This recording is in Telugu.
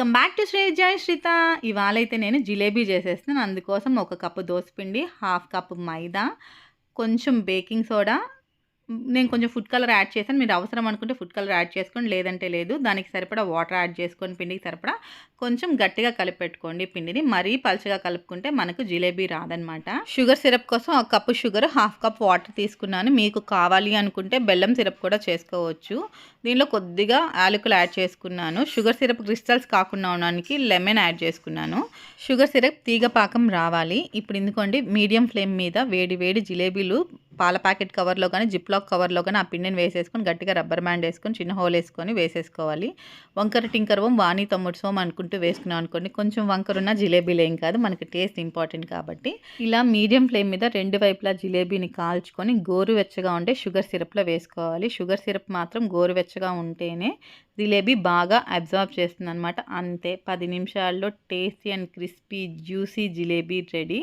వెల్కమ్ బ్యాక్ టు శ్రీ జై శ్రీత. ఇవాళ అయితే నేను జిలేబీ చేసేస్తున్నాను. అందుకోసం 1 కప్పు దోసపిండి, హాఫ్ కప్ మైదా, కొంచెం బేకింగ్ సోడా, నేను కొంచెం ఫుడ్ కలర్ యాడ్ చేశాను. మీరు అవసరం అనుకుంటే ఫుడ్ కలర్ యాడ్ చేసుకోండి, లేదంటే లేదు. దానికి సరిపడా వాటర్ యాడ్ చేసుకొని పిండికి సరిపడా కొంచెం గట్టిగా కలిపి పెట్టుకోండి పిండిని. మరీ పలుచగా కలుపుకుంటే మనకు జిలేబీ రాదనమాట. షుగర్ సిరప్ కోసం 1 cup sugar, half cup water తీసుకున్నాను. మీకు కావాలి అనుకుంటే బెల్లం సిరప్ కూడా చేసుకోవచ్చు. దీనిలో కొద్దిగా యాలకులు యాడ్ చేసుకున్నాను. షుగర్ సిరప్ క్రిస్టల్స్ కాకుండా ఉండడానికి లెమన్ యాడ్ చేసుకున్నాను. షుగర్ సిరప్ తీగ పాకం రావాలి. ఇప్పుడు ఎందుకోండి మీడియం ఫ్లేమ్ మీద వేడి వేడి జిలేబీలు పాల ప్యాకెట్ కవర్లో కానీ జిప్లాక్ కవర్లో కానీ ఆ పిండిని వేసేసుకొని గట్టిగా రబ్బర్ బ్యాండ్ వేసుకొని చిన్న హోల్ వేసుకొని వేసేసుకోవాలి. వంకర టింకర్ ఓం వాణి తమ్ముడు సోమ్ అనుకుంటూ వేసుకున్నాం అనుకోండి, కొంచెం వంకరున్న జిలేబీలు ఏం కాదు, మనకి టేస్ట్ ఇంపార్టెంట్ కాబట్టి. ఇలా మీడియం ఫ్లేమ్ మీద 2 వైపులా జిలేబీని కాల్చుకొని గోరువెచ్చగా ఉంటే షుగర్ సిరప్లో వేసుకోవాలి. షుగర్ సిరప్ మాత్రం గోరువెచ్చగా ఉంటేనే జిలేబీ బాగా అబ్జార్బ్ చేస్తుంది అనమాట. అంతే, 10 నిమిషాల్లో tasty and crispy juicy jalebi ready.